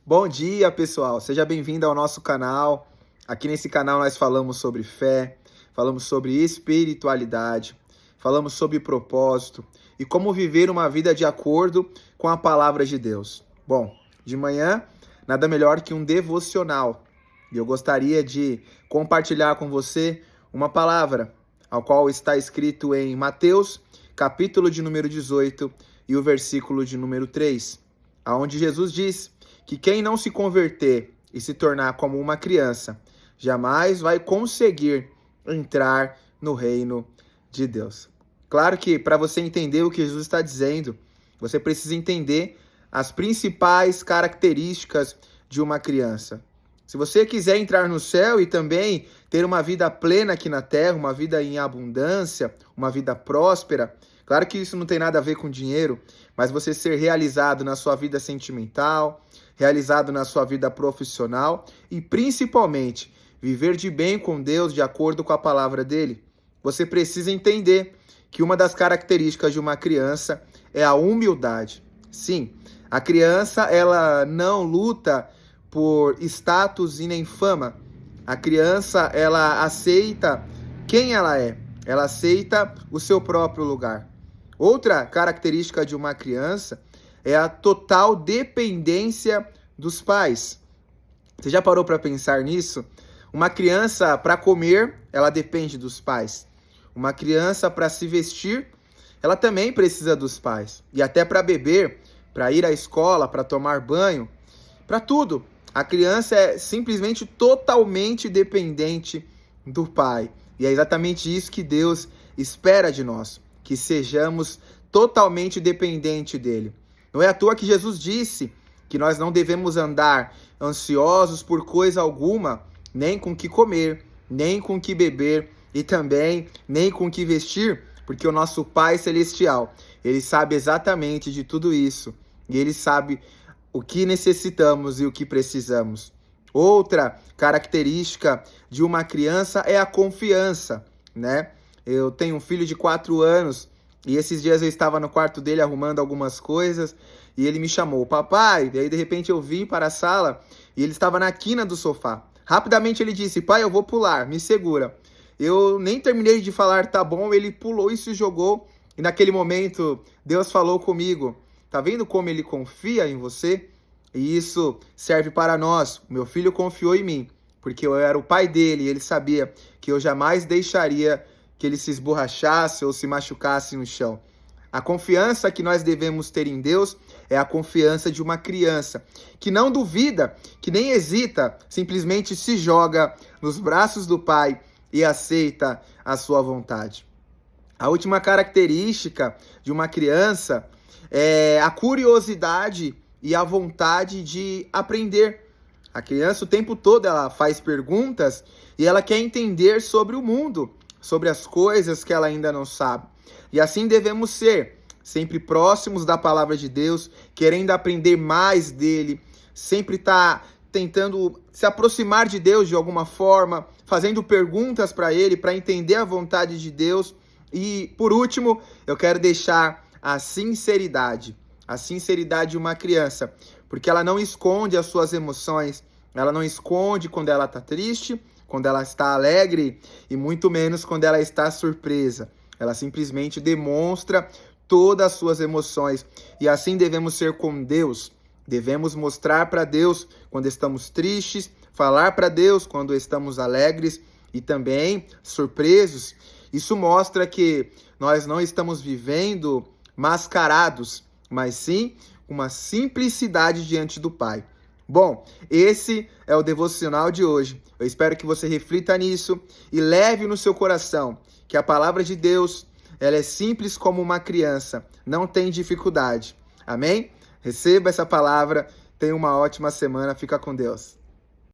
Bom dia, pessoal. Seja bem-vindo ao nosso canal. Aqui nesse canal nós falamos sobre fé, falamos sobre espiritualidade, falamos sobre propósito e como viver uma vida de acordo com a palavra de Deus. Bom, de manhã, nada melhor que um devocional. E eu gostaria de compartilhar com você uma palavra, ao qual está escrito em Mateus, capítulo de número 18 e o versículo de número 3, aonde Jesus diz que quem não se converter e se tornar como uma criança, jamais vai conseguir entrar no reino de Deus. Claro que para você entender o que Jesus está dizendo, você precisa entender as principais características de uma criança. Se você quiser entrar no céu e também ter uma vida plena aqui na terra, uma vida em abundância, uma vida próspera, claro que isso não tem nada a ver com dinheiro, mas você ser realizado na sua vida sentimental, realizado na sua vida profissional e principalmente viver de bem com Deus de acordo com a palavra dele, você precisa entender que uma das características de uma criança é a humildade. Sim, a criança ela não luta por status e nem fama. A criança ela aceita quem ela é, ela aceita o seu próprio lugar. Outra característica de uma criança é a total dependência dos pais. Você já parou para pensar nisso? Uma criança, para comer, ela depende dos pais. Uma criança, para se vestir, ela também precisa dos pais. E até para beber, para ir à escola, para tomar banho, para tudo. A criança é simplesmente totalmente dependente do pai. E é exatamente isso que Deus espera de nós, que sejamos totalmente dependentes dele. Não é à toa que Jesus disse que nós não devemos andar ansiosos por coisa alguma, nem com que comer, nem com que beber e também nem com que vestir, porque o nosso Pai Celestial, ele sabe exatamente de tudo isso e ele sabe o que necessitamos e o que precisamos. Outra característica de uma criança é a confiança, né? Eu tenho um filho de 4 anos e esses dias eu estava no quarto dele arrumando algumas coisas e ele me chamou, papai, e aí de repente eu vim para a sala e ele estava na quina do sofá. Rapidamente ele disse, pai, eu vou pular, me segura. Eu nem terminei de falar, tá bom, ele pulou e se jogou e naquele momento Deus falou comigo, tá vendo como ele confia em você? E isso serve para nós. Meu filho confiou em mim, porque eu era o pai dele e ele sabia que eu jamais deixaria que ele se esborrachasse ou se machucasse no chão. A confiança que nós devemos ter em Deus é a confiança de uma criança, que não duvida, que nem hesita, simplesmente se joga nos braços do pai e aceita a sua vontade. A última característica de uma criança é a curiosidade e a vontade de aprender. A criança o tempo todo ela faz perguntas e ela quer entender sobre o mundo, sobre as coisas que ela ainda não sabe. E assim devemos ser, sempre próximos da palavra de Deus, querendo aprender mais dele, sempre estar tentando se aproximar de Deus de alguma forma, fazendo perguntas para ele, para entender a vontade de Deus. E, por último, eu quero deixar a sinceridade de uma criança, porque ela não esconde as suas emoções, ela não esconde quando ela está triste, quando ela está alegre e muito menos quando ela está surpresa. Ela simplesmente demonstra todas as suas emoções e assim devemos ser com Deus. Devemos mostrar para Deus quando estamos tristes, falar para Deus quando estamos alegres e também surpresos. Isso mostra que nós não estamos vivendo mascarados, mas sim uma simplicidade diante do Pai. Bom, esse é o devocional de hoje. Eu espero que você reflita nisso e leve no seu coração que a palavra de Deus, ela é simples como uma criança, não tem dificuldade. Amém? Receba essa palavra, tenha uma ótima semana, fica com Deus.